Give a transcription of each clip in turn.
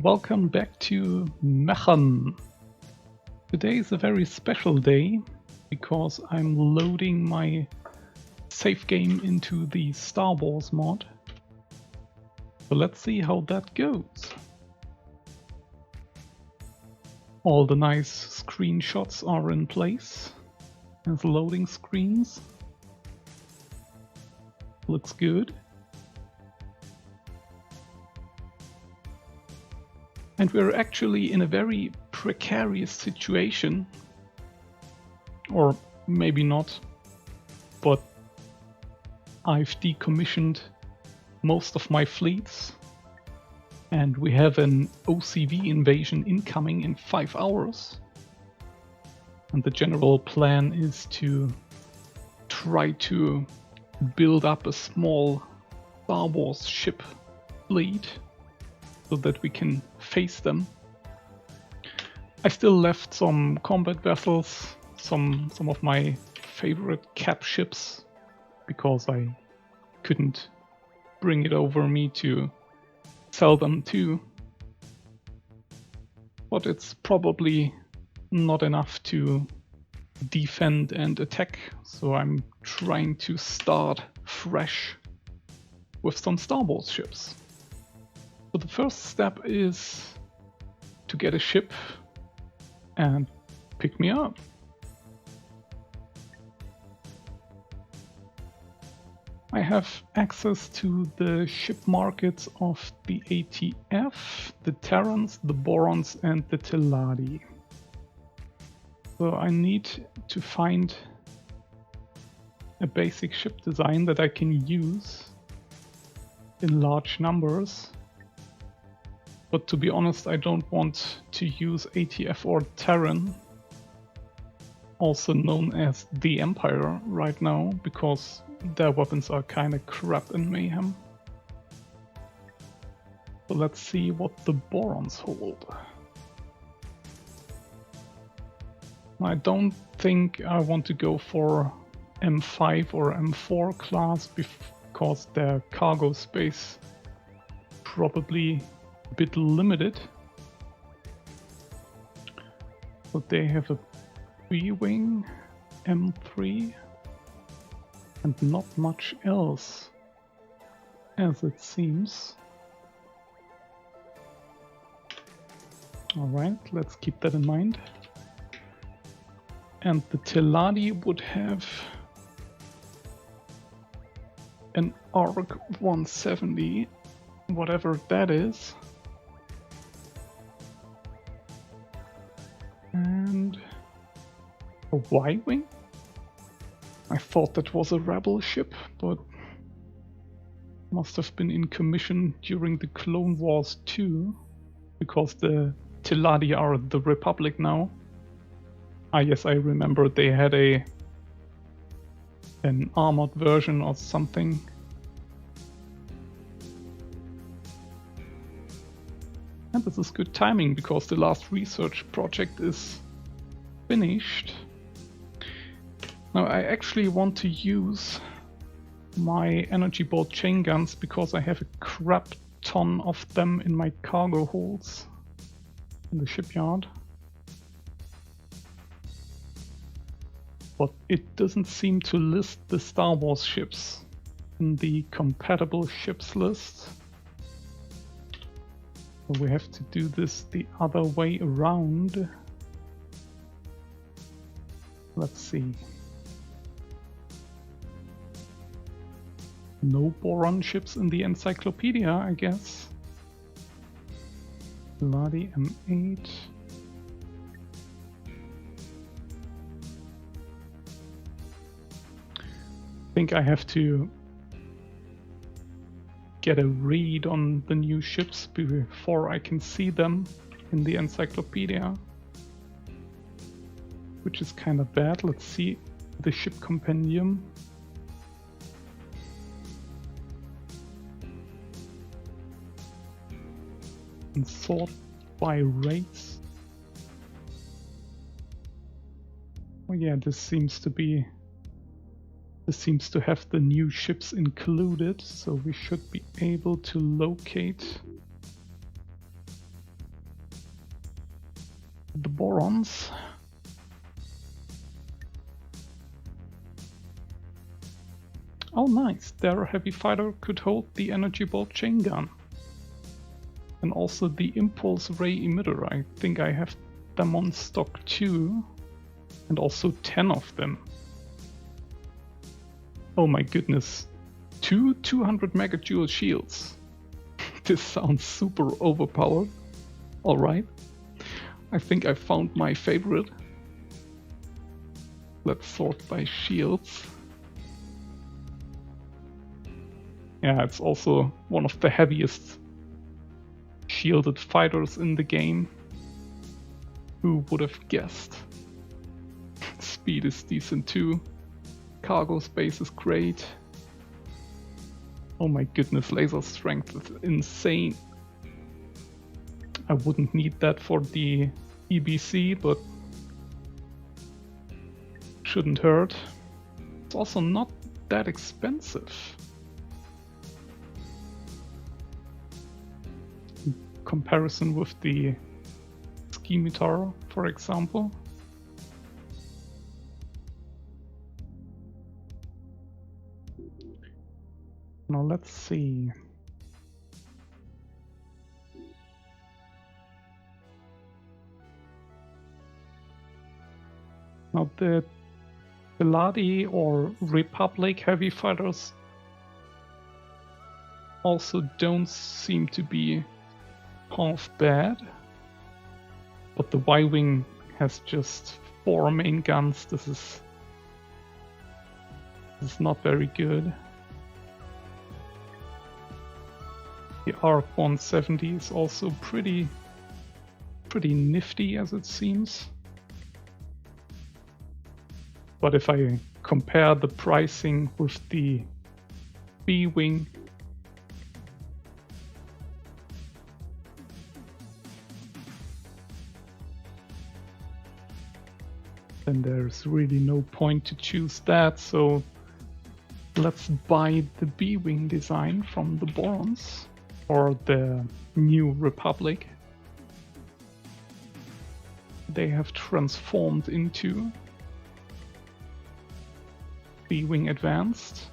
Welcome back to Mayhem. Today is a very special day because I'm loading my save game into the Star Wars mod. So let's see how that goes. All the nice screenshots are in place as loading screens. Looks good. And we're actually in a very precarious situation, or maybe not, but I've decommissioned most of my fleets and we have an OCV invasion incoming in 5 hours. And the general plan is to try to build up a small Star Wars ship fleet so that we can face them. I still left some combat vessels, some of my favorite cap ships, because I couldn't bring it over me to sell them too. But it's probably not enough to defend and attack, so I'm trying to start fresh with some Star Wars ships. So the first step is to get a ship and pick me up. I have access to the ship markets of the ATF, the Terrans, the Borons, and the Teladi. So I need to find a basic ship design that I can use in large numbers. But to be honest, I don't want to use ATF or Terran, also known as the Empire right now, because their weapons are kinda crap in Mayhem. So let's see what the Borons hold. I don't think I want to go for M5 or M4 class because their cargo space probably a bit limited. But they have a B-wing, M3, and not much else, as it seems. Alright, let's keep that in mind. And the Teladi would have an ARC 170, whatever that is. And a Y-wing? I thought that was a rebel ship, but must have been in commission during the Clone Wars too, because the Teladi are the Republic now. Ah yes, I remember they had an armored version or something. And this is good timing because the last research project is finished. Now I actually want to use my energy bolt chain guns because I have a crap ton of them in my cargo holds in the shipyard. But it doesn't seem to list the Star Wars ships in the compatible ships list. So we have to do this the other way around. Let's see. No Boron ships in the encyclopedia, I guess. Bloody M8. I think I have to get a read on the new ships before I can see them in the encyclopedia, which is kind of bad. Let's see the ship compendium. And sort by race. Oh yeah, this seems to have the new ships included, so we should be able to locate the Borons. Oh nice, their heavy fighter could hold the energy bolt chain gun. And also the impulse ray emitter, I think I have them on stock too. And also 10 of them. Oh my goodness, two 200 megajoule shields. This sounds super overpowered. Alright, I think I found my favorite. Let's sort by shields. Yeah, it's also one of the heaviest shielded fighters in the game. Who would have guessed? Speed is decent too. Cargo space is great. Oh my goodness, laser strength is insane. I wouldn't need that for the EBC, but shouldn't hurt. It's also not that expensive. In comparison with the Scimitar, for example. Now let's see. Now the Beladi or Republic heavy fighters also don't seem to be half bad. But the Y-Wing has just 4 main guns. This is not very good. The ARC 170 is also pretty nifty as it seems. But if I compare the pricing with the B-Wing, then there's really no point to choose that, so let's buy the B-Wing design from the Borons, or the New Republic. They have transformed into B-Wing Advanced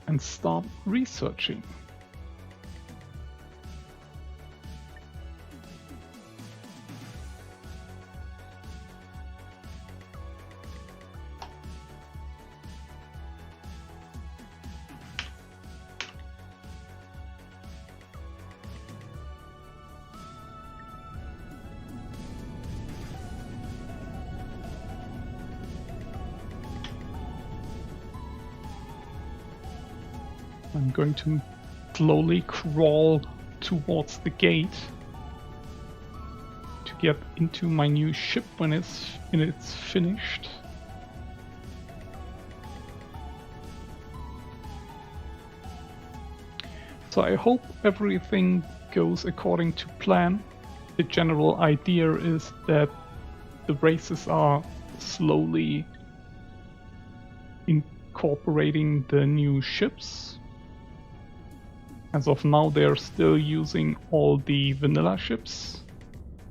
and start researching. I'm going to slowly crawl towards the gate to get into my new ship when it's finished. So I hope everything goes according to plan. The general idea is that the races are slowly incorporating the new ships. As of now, they're still using all the vanilla ships.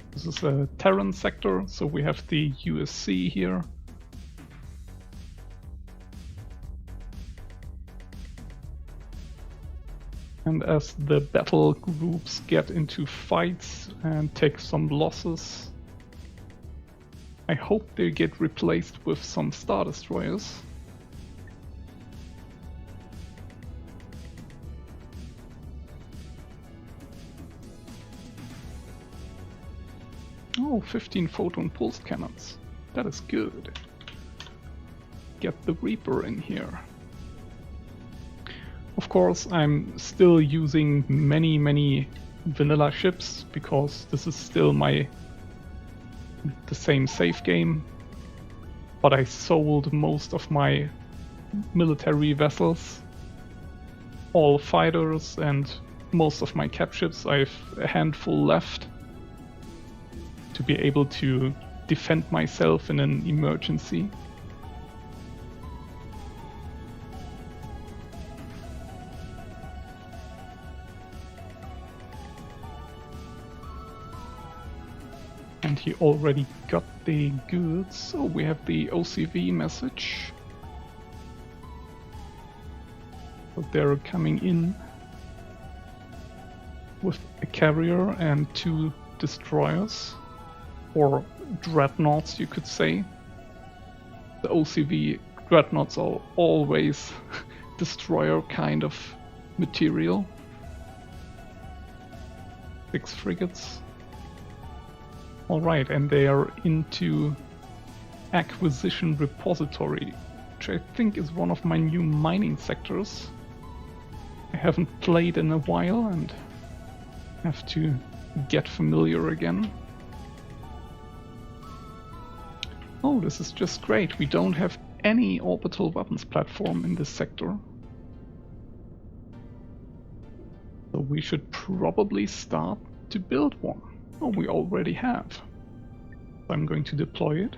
This is a Terran sector, so we have the USC here. And as the battle groups get into fights and take some losses, I hope they get replaced with some Star Destroyers. Oh, 15 photon pulse cannons. That is good. Get the Reaper in here. Of course, I'm still using many vanilla ships because this is still the same save game. But I sold most of my military vessels, all fighters, and most of my cap ships. I have a handful left to be able to defend myself in an emergency. And he already got the goods, so we have the OCV message. So they're coming in with a carrier and 2 destroyers, or dreadnoughts you could say. The OCV dreadnoughts are always destroyer kind of material. 6 frigates. Alright, and they are into Acquisition Repository, which I think is one of my new mining sectors. I haven't played in a while and have to get familiar again. Oh, this is just great. We don't have any orbital weapons platform in this sector. So we should probably start to build one. Oh, we already have. So I'm going to deploy it.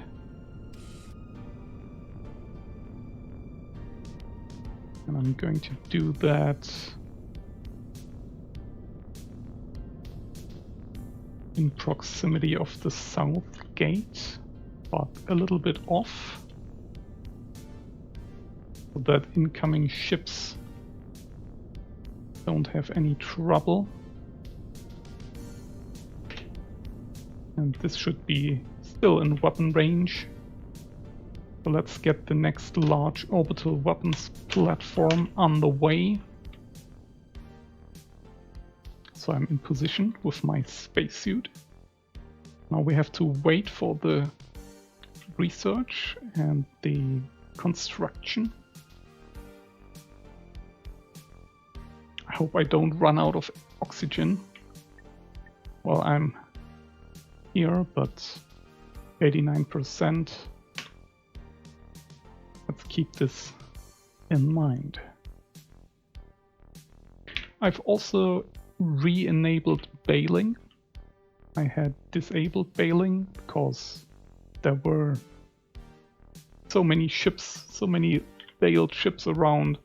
And I'm going to do that in proximity of the south gate, but a little bit off, so that incoming ships don't have any trouble. And this should be still in weapon range. So let's get the next large orbital weapons platform on the way. So I'm in position with my spacesuit. Now we have to wait for the research and the construction. I hope I don't run out of oxygen while I'm here, but 89%. Let's keep this in mind. I've also re-enabled bailing. I had disabled bailing because there were so many ships, so many bailed ships around,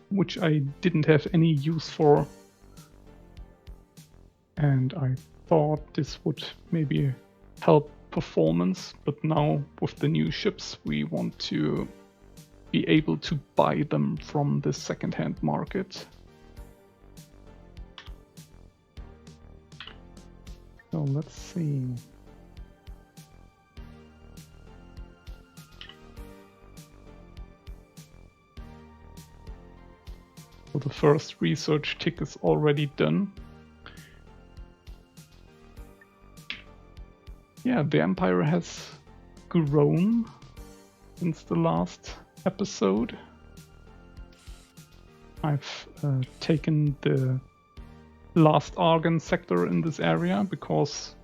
which I didn't have any use for. And I thought this would maybe help performance, but now with the new ships we want to be able to buy them from the second-hand market. So let's see. So the first research tick is already done. Yeah, the Empire has grown since the last episode. I've taken the last Argon sector in this area because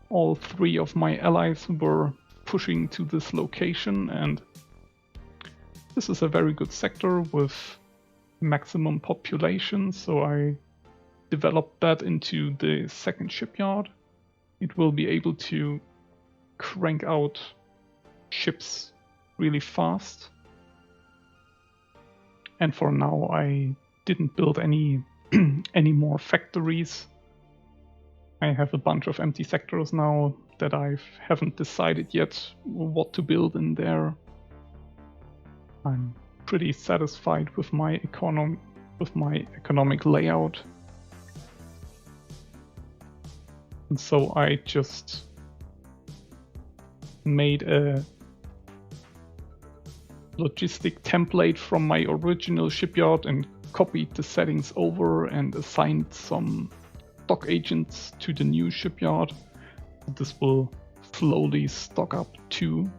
all 3 of my allies were pushing to this location, and this is a very good sector with maximum population, so I developed that into the second shipyard. It will be able to crank out ships really fast. And for now I didn't build any more factories. I have a bunch of empty sectors now that I haven't decided yet what to build in there. I'm pretty satisfied with my economic layout. And so I just made a logistic template from my original shipyard and copied the settings over and assigned some dock agents to the new shipyard. This will slowly stock up too.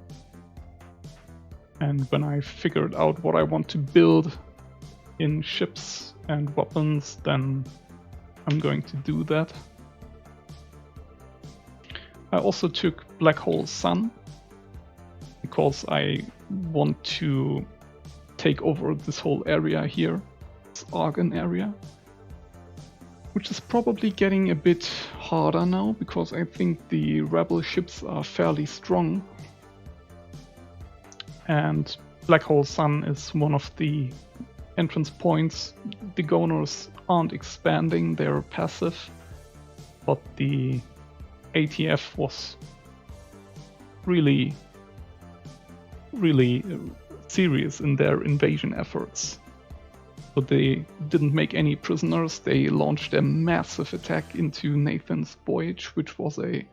And when I figured out what I want to build in ships and weapons, then I'm going to do that. I also took Black Hole Sun because I want to take over this whole area here, this Argon area, which is probably getting a bit harder now because I think the rebel ships are fairly strong. And Black Hole Sun is one of the entrance points. The Goners aren't expanding, they're passive, but the ATF was really, really serious in their invasion efforts. But they didn't make any prisoners. They launched a massive attack into Nathan's Voyage, which was a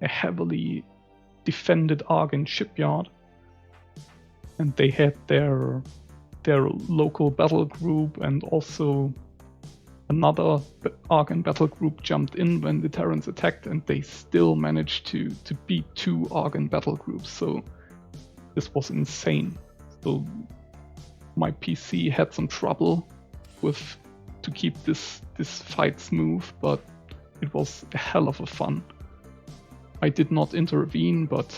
heavily defended Argon shipyard. And they had their local battle group, and also another Argon battle group jumped in when the Terrans attacked, and they still managed to beat 2 Argon battle groups. So this was insane. So my PC had some trouble to keep this fight smooth, but it was a hell of a fun. I did not intervene, but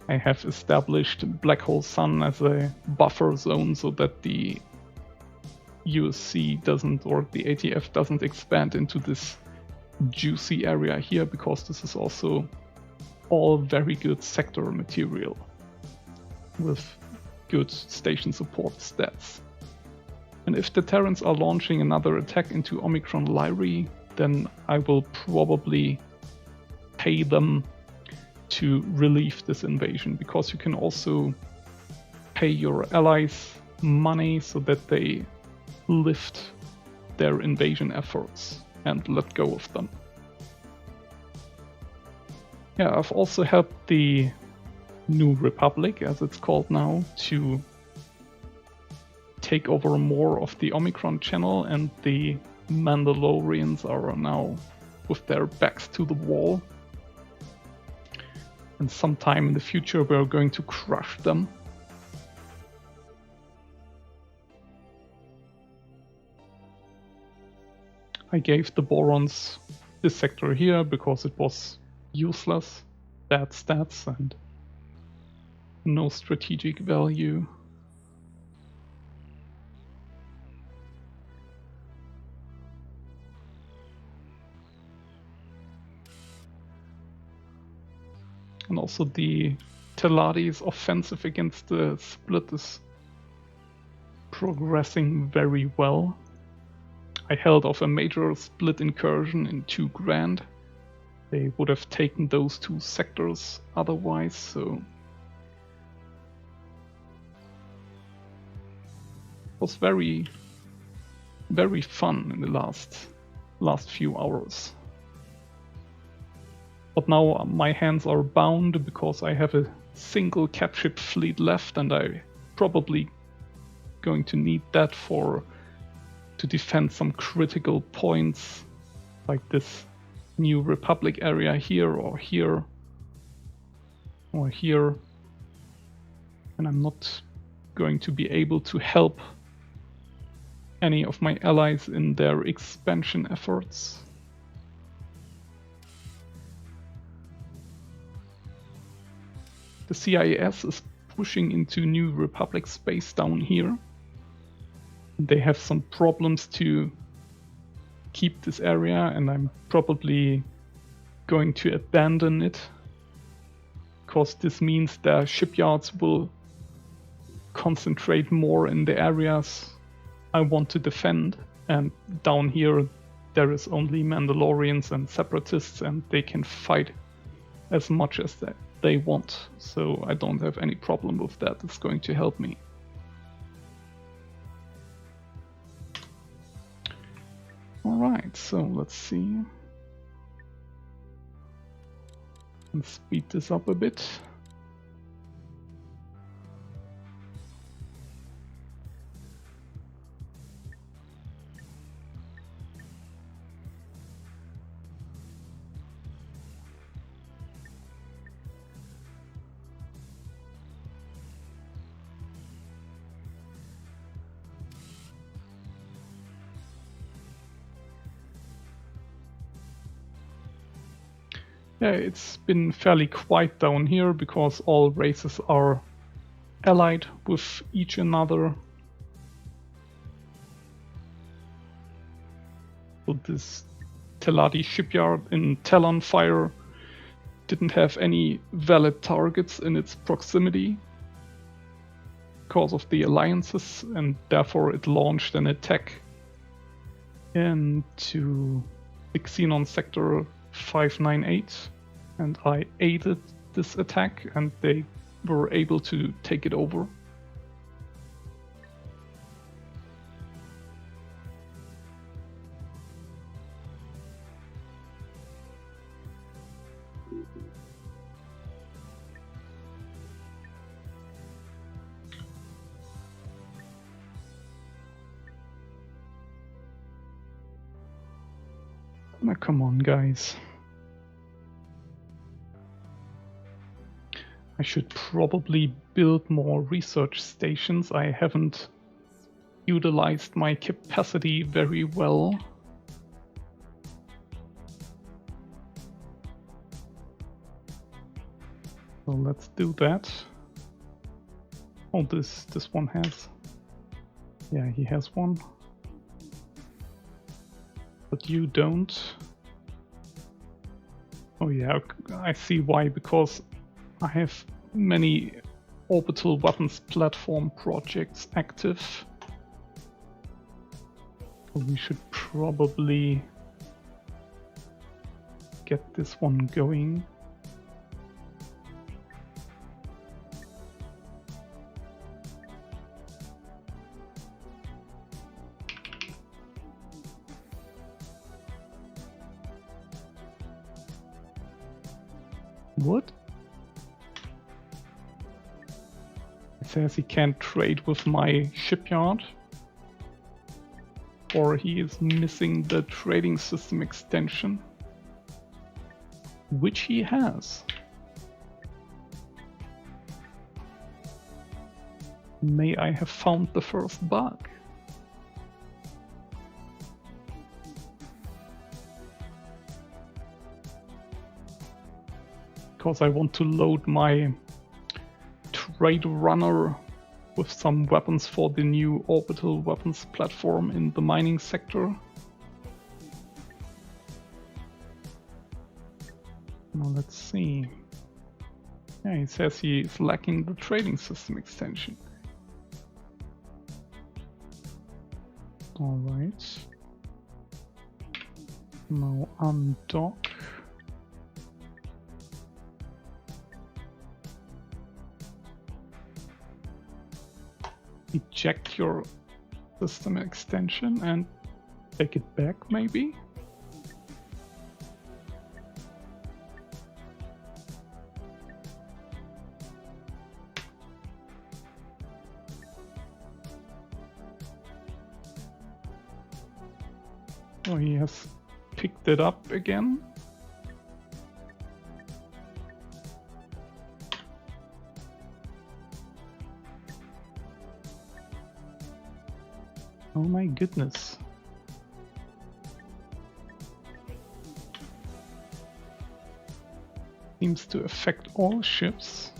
I have established Black Hole Sun as a buffer zone so that the USC doesn't, or the ATF doesn't expand into this juicy area here, because this is also all very good sector material with good station support stats. And if the Terrans are launching another attack into Omicron Lyri, then I will probably pay them to relieve this invasion, because you can also pay your allies money so that they lift their invasion efforts and let go of them. Yeah, I've also helped the New Republic, as it's called now, to take over more of the Omicron channel, and the Mandalorians are now with their backs to the wall. And sometime in the future we're going to crush them. I gave the Borons this sector here because it was useless, bad stats, and no strategic value. And also the Teladi's offensive against the split is progressing very well. I held off a major split incursion in 2 Grand. They would have taken those 2 sectors otherwise, so it was very, very fun in the last few hours. But now my hands are bound because I have a single capship fleet left, and I probably going to need that to defend some critical points like this New Republic area here or here or here. And I'm not going to be able to help any of my allies in their expansion efforts. The CIS is pushing into New Republic space down here. They have some problems to keep this area, and I'm probably going to abandon it, because this means their shipyards will concentrate more in the areas I want to defend, and down here there is only Mandalorians and Separatists, and they can fight as much as they want, so I don't have any problem with that. It's going to help me. Alright, so let's see. And speed this up a bit. Yeah, it's been fairly quiet down here because all races are allied with each another. So this Teladi shipyard in Talonfire didn't have any valid targets in its proximity because of the alliances, and therefore it launched an attack into the Xenon sector 598, and I aided this attack, and they were able to take it over. Now, come on, guys. I should probably build more research stations. I haven't utilized my capacity very well. So let's do that. Oh, this one has. Yeah, he has one. But you don't. Oh yeah, I see why, because I have many orbital weapons platform projects active. So we should probably get this one going. What? It says he can't trade with my shipyard. Or he is missing the trading system extension. Which he has. May I have found the first bug? Because I want to load my trade runner with some weapons for the new orbital weapons platform in the mining sector. Now let's see. Yeah, he says he is lacking the trading system extension. Alright. Now undock. Eject your system extension and take it back, maybe? Oh, he has picked it up again. Oh my goodness. Seems to affect all ships.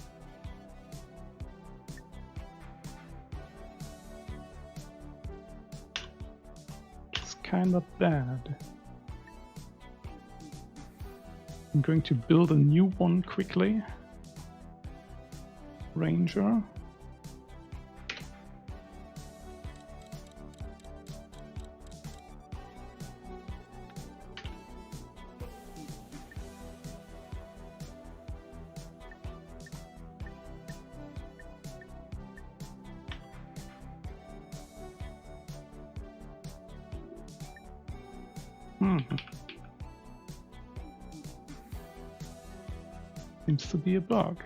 It's kind of bad. I'm going to build a new one quickly. Ranger. Seems to be a bug.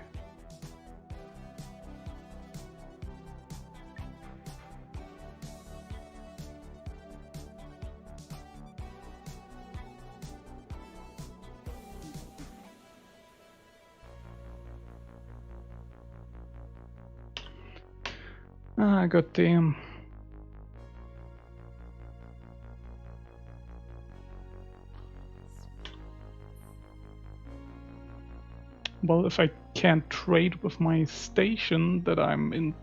Ah, goddamn. Well, if I can't trade with my station, that I'm in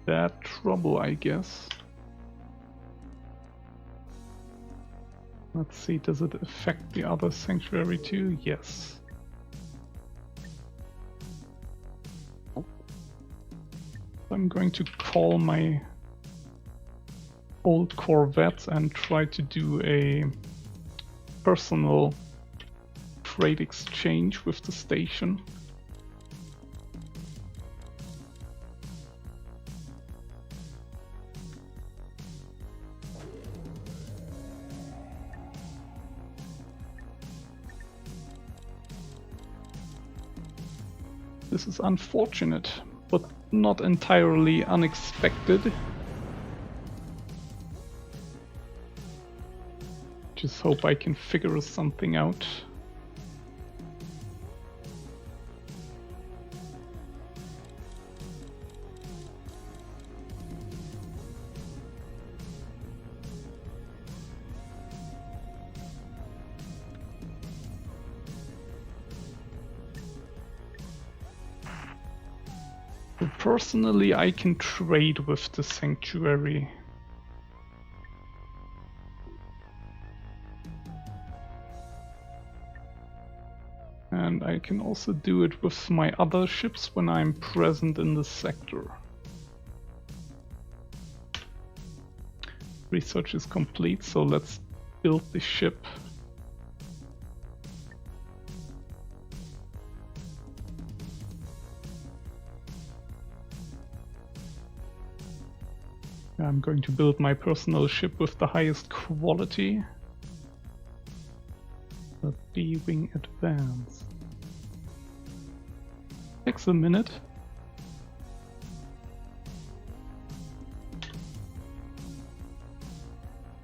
bad trouble, I guess. Let's see, does it affect the other sanctuary too? Yes. I'm going to call my old Corvette and try to do a personal trade exchange with the station. This is unfortunate, but not entirely unexpected. Just hope I can figure something out. Personally, I can trade with the Sanctuary. And I can also do it with my other ships when I'm present in the sector. Research is complete, so let's build the ship. I'm going to build my personal ship with the highest quality. The B-Wing Advance. Takes a minute.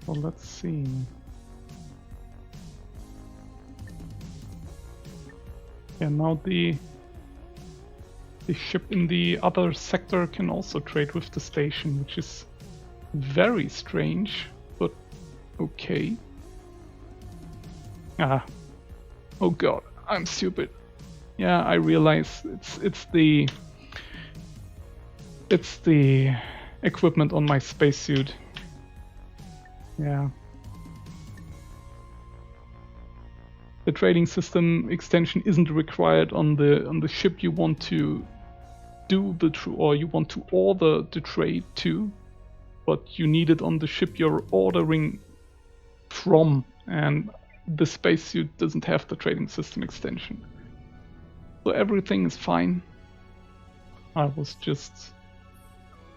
Well, let's see. Yeah, now the ship in the other sector can also trade with the station, which is very strange, but okay. Ah. Oh god, I'm stupid. Yeah, I realize it's the equipment on my spacesuit. Yeah. The trading system extension isn't required on the ship you want to do or you want to order the trade to, but you need it on the ship you're ordering from, and the spacesuit doesn't have the trading system extension. So everything is fine. I was just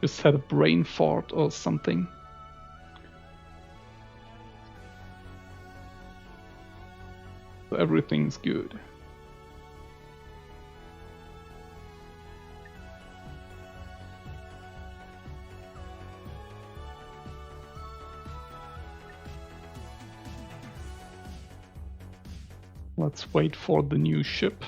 had a brain fart or something. So everything's good. Let's wait for the new ship.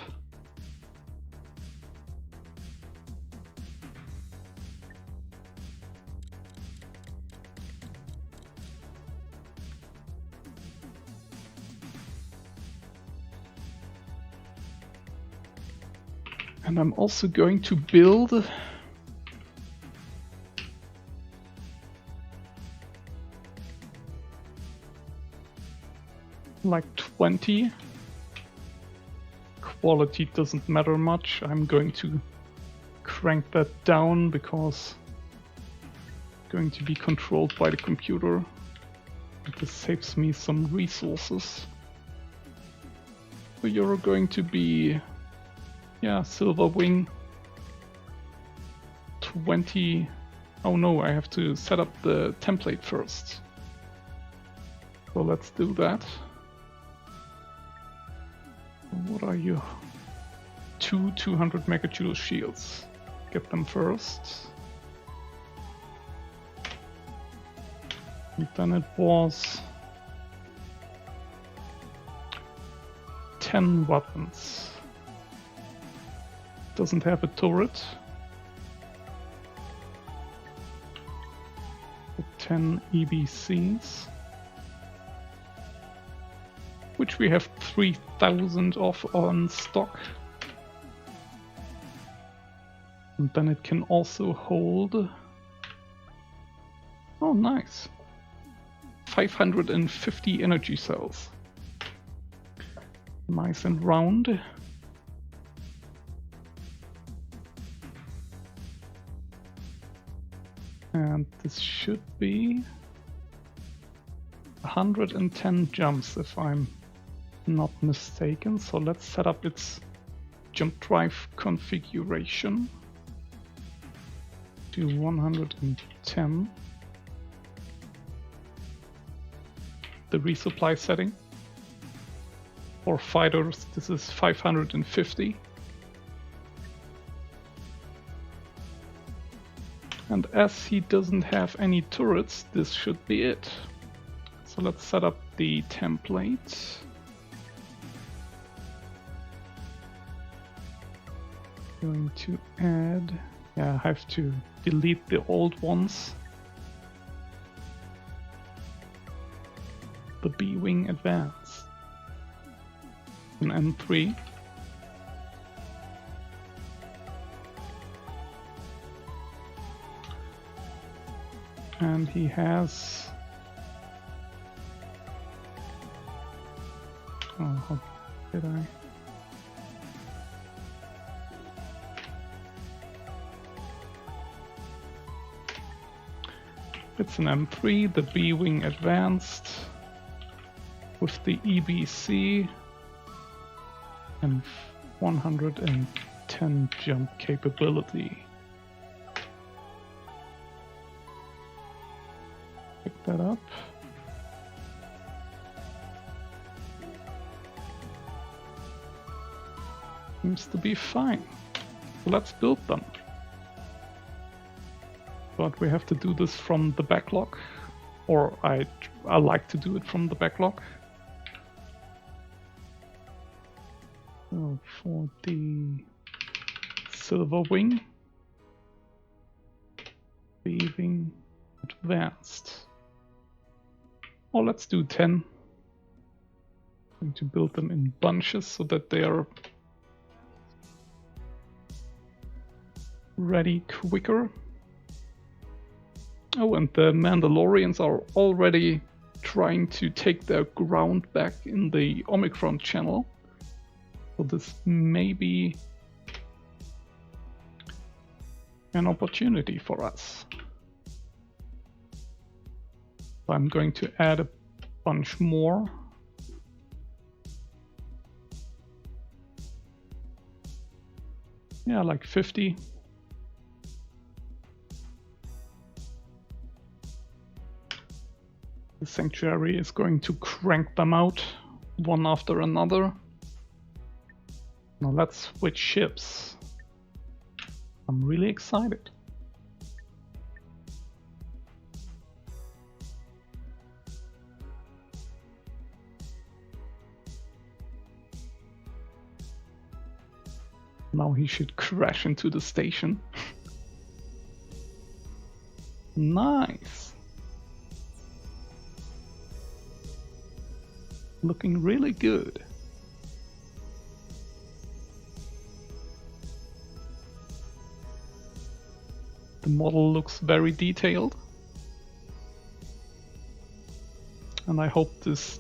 And I'm also going to build like 20. Quality doesn't matter much. I'm going to crank that down because it's going to be controlled by the computer. This saves me some resources. So you're going to be, yeah, Silver Wing 20. Oh no, I have to set up the template first. So let's do that. What are you? 200 megajoule shields. Get them first. And then it was 10 weapons. Doesn't have a turret. 10 EBCs. Which we have 3,000 of on stock. And then it can also hold... Oh, nice. 550 energy cells. Nice and round. And this should be 110 jumps if I'm not mistaken. So let's set up its jump drive configuration to 110. The resupply setting. For fighters, this is 550. And as he doesn't have any turrets, this should be it. So let's set up the template. Going to add, yeah, I have to delete the old ones. The B-Wing Advance. An M3. And he has... Oh, how did I? It's an M3, the B-Wing Advanced, with the EBC and 110 jump capability. Pick that up. Seems to be fine. So let's build them. But we have to do this from the backlog, or I like to do it from the backlog. So for the silver wing, B-Wing Advanced. Oh, let's do 10. I'm going to build them in bunches so that they are ready quicker. Oh, and the Mandalorians are already trying to take their ground back in the Omicron channel. So this may be an opportunity for us. So I'm going to add a bunch more. Yeah, like 50. The Sanctuary is going to crank them out one after another. Now let's switch ships. I'm really excited. Now he should crash into the station. Nice. Looking really good. The model looks very detailed. And I hope this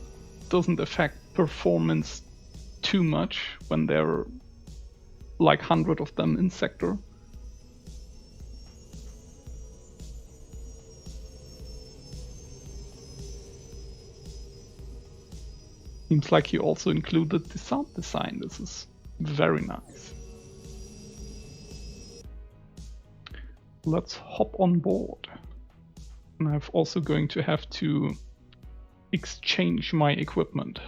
doesn't affect performance too much when there are like 100 of them in sector. Seems like he also included the sound design. This is very nice. Let's hop on board. And I'm also going to have to exchange my equipment.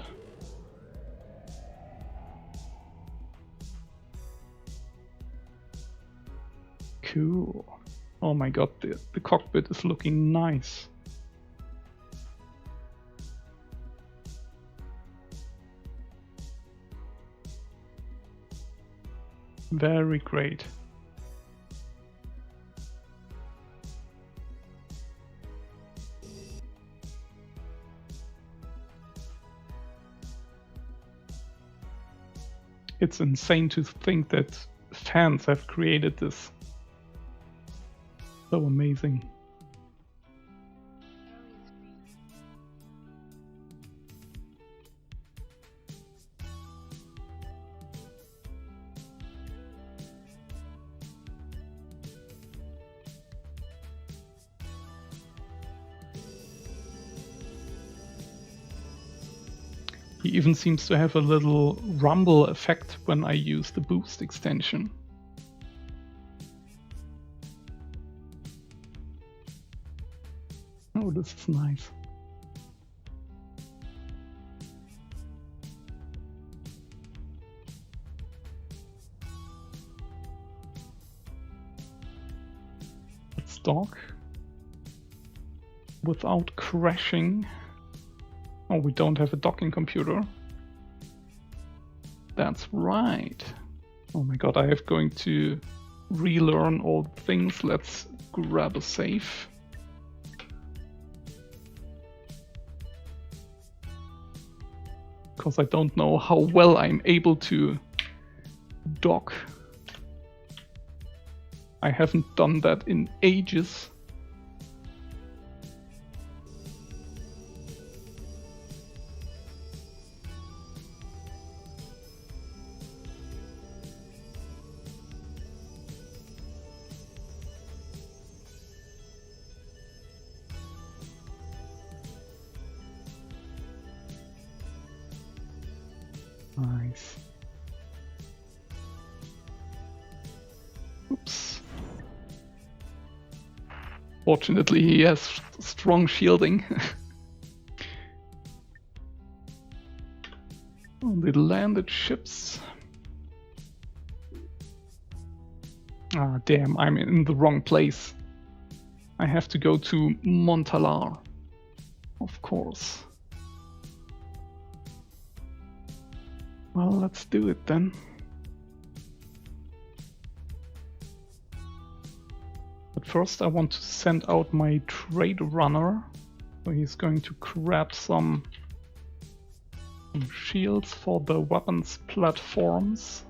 Cool. Oh my god, the cockpit is looking nice. Very great. It's insane to think that fans have created this. So amazing. He even seems to have a little rumble effect when I use the boost extension. Oh, this is nice. Let's dock without crashing. Oh, we don't have a docking computer. That's right. Oh my god, I have going to relearn all the things. Let's grab a safe. Because I don't know how well I'm able to dock. I haven't done that in ages. Nice. Oops. Fortunately, he has strong shielding. Oh, the landed ships. Ah, damn, I'm in the wrong place. I have to go to Montalar. Of course. Well, let's do it then. But first I want to send out my trade runner. So he's going to grab some shields for the weapons platforms.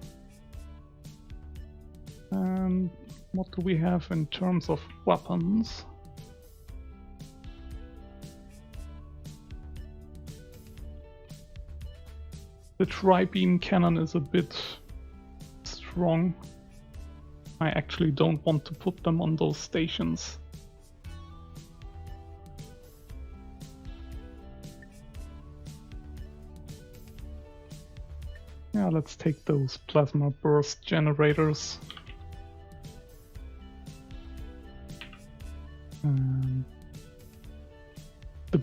And what do we have in terms of weapons? The tri-beam cannon is a bit strong. I actually don't want to put them on those stations. Yeah, let's take those plasma burst generators. The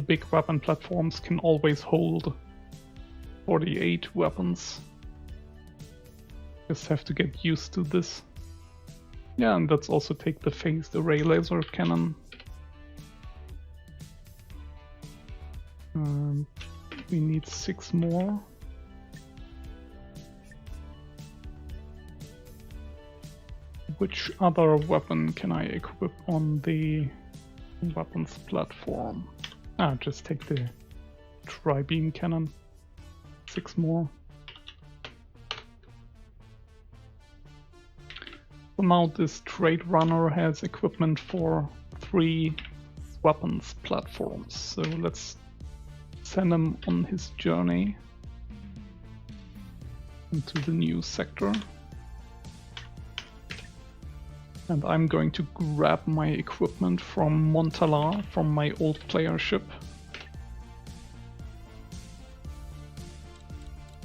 big weapon platforms can always hold 48 weapons. Just have to get used to this. Yeah, and let's also take the phased array laser cannon. We need 6 more. Which other weapon can I equip on the weapons platform? Ah, just take the tri-beam cannon. 6 more. So now this trade runner has equipment for 3 weapons platforms. So let's send him on his journey into the new sector. And I'm going to grab my equipment from Montalar, from my old player ship.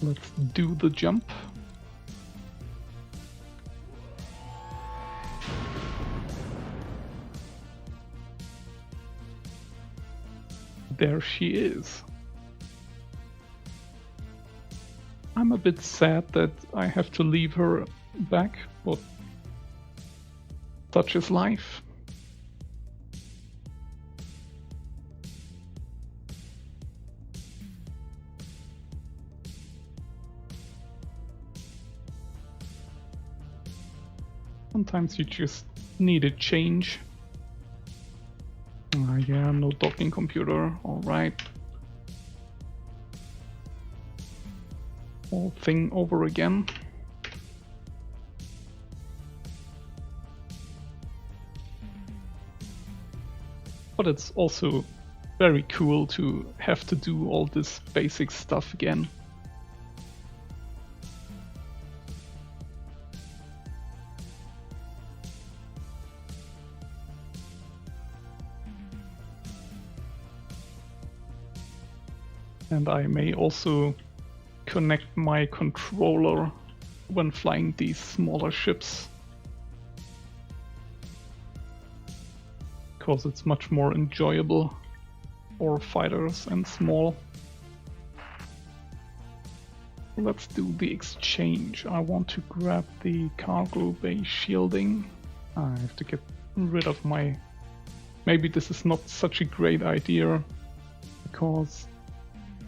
Let's do the jump. There she is. I'm a bit sad that I have to leave her back, but such is life. Sometimes you just need a change. Yeah, no docking computer, alright. Whole thing over again. But it's also very cool to have to do all this basic stuff again. And I may also connect my controller when flying these smaller ships, because it's much more enjoyable for fighters and small. Let's do the exchange. I want to grab the cargo bay shielding. I have to get rid of my... Maybe this is not such a great idea, because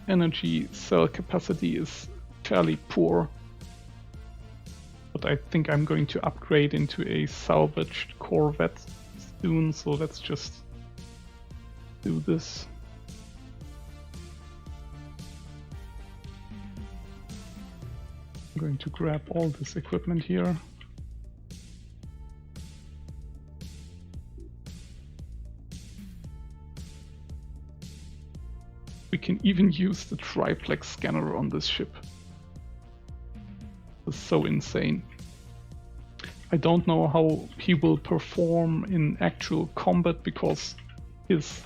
energy cell capacity is fairly poor. But I think I'm going to upgrade into a salvaged corvette soon, so let's just do this. I'm going to grab all this equipment here. We can even use the triplex scanner on this ship. It's so insane. I don't know how he will perform in actual combat, because his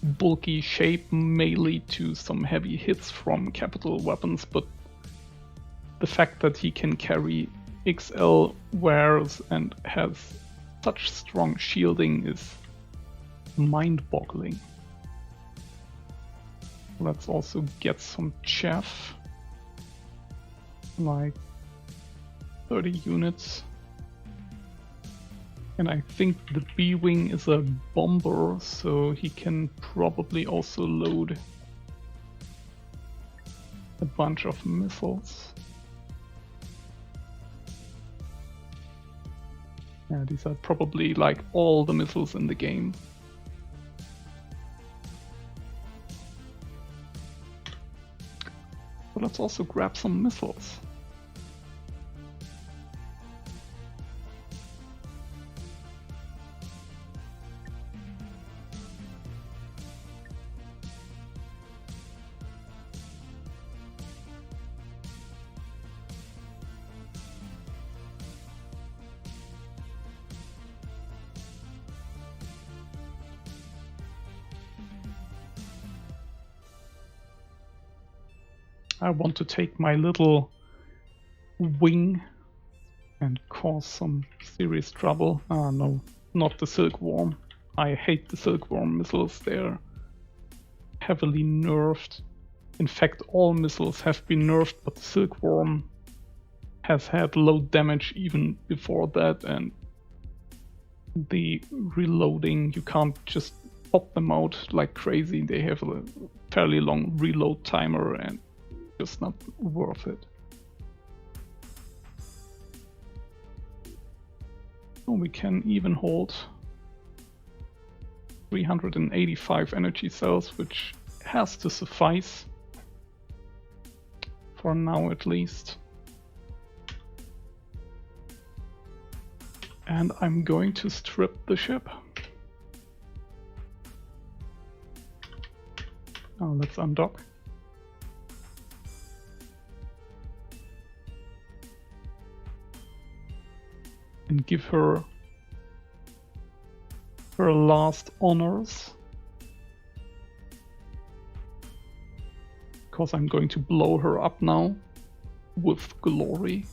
bulky shape may lead to some heavy hits from capital weapons, but the fact that he can carry XL wares and has such strong shielding is mind-boggling. Let's also get some chaff, like 30 units. And I think the B-Wing is a bomber, so he can probably also load a bunch of missiles. Yeah, these are probably like all the missiles in the game. But let's also grab some missiles. I want to take my little wing and cause some serious trouble. Ah, no, not the Silkworm. I hate the Silkworm missiles. They're heavily nerfed. In fact, all missiles have been nerfed, but the Silkworm has had low damage even before that, and the reloading, you can't just pop them out like crazy. They have a fairly long reload timer, and just not worth it. Oh, we can even hold 385 energy cells, which has to suffice for now at least. And I'm going to strip the ship. Now let's undock. And give her her last honors, because I'm going to blow her up now with glory.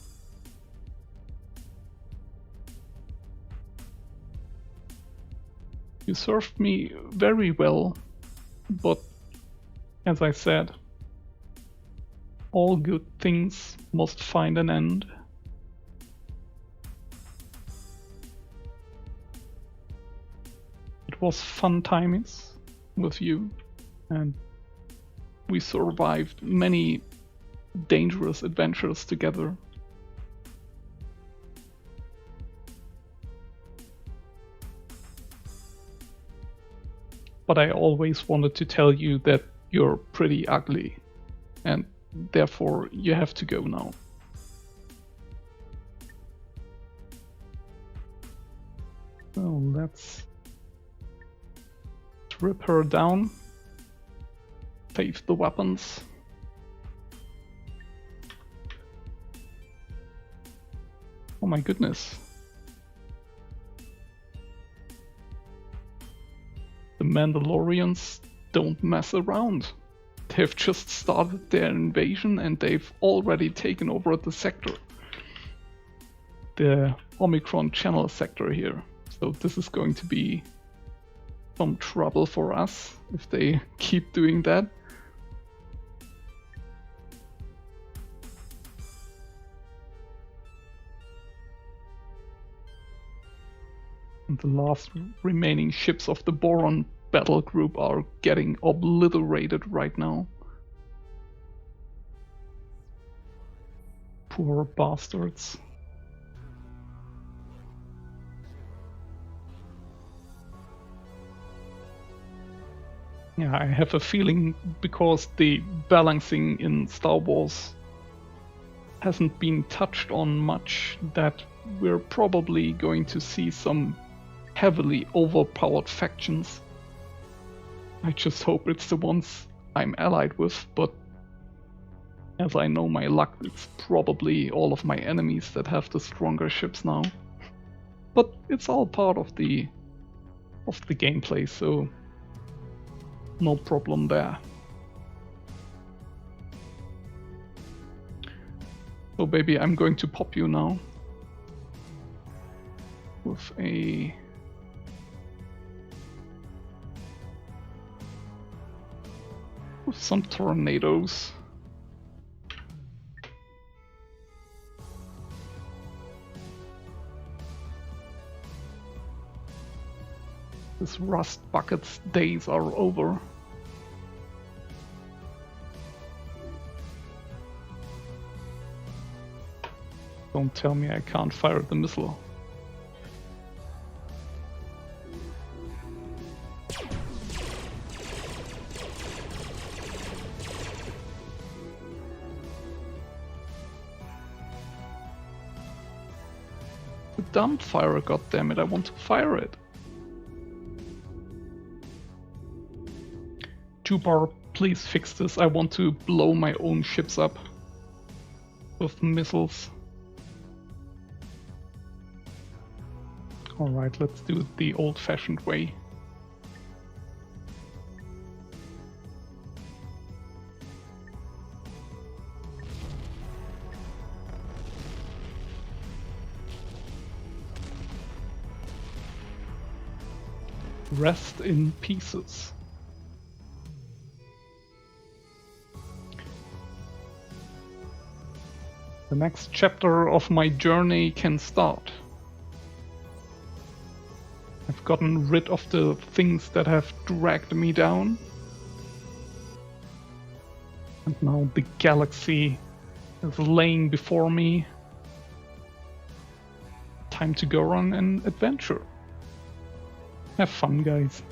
You served me very well, but as I said, all good things must find an end. It was fun times with you, and we survived many dangerous adventures together. But I always wanted to tell you that you're pretty ugly, and therefore you have to go now. So let's strip her down, save the weapons. Oh my goodness. The Mandalorians don't mess around. They've just started their invasion and they've already taken over the sector. The Omicron channel sector here. So this is going to be some trouble for us if they keep doing that. And the last remaining ships of the Boron battle group are getting obliterated right now. Poor bastards. Yeah, I have a feeling because the balancing in Star Wars hasn't been touched on much that we're probably going to see some heavily overpowered factions. I just hope it's the ones I'm allied with, but as I know my luck, it's probably all of my enemies that have the stronger ships now. But it's all part of the gameplay, so no problem there. So baby, I'm going to pop you now with some tornadoes. This Rust Bucket's days are over. Don't tell me I can't fire the missile. The dump fire, goddammit, I want to fire it. 2-bar, please fix this. I want to blow my own ships up with missiles. Alright, let's do it the old-fashioned way. Rest in pieces. The next chapter of my journey can start. I've gotten rid of the things that have dragged me down. And now the galaxy is laying before me. Time to go on an adventure. Have fun, guys.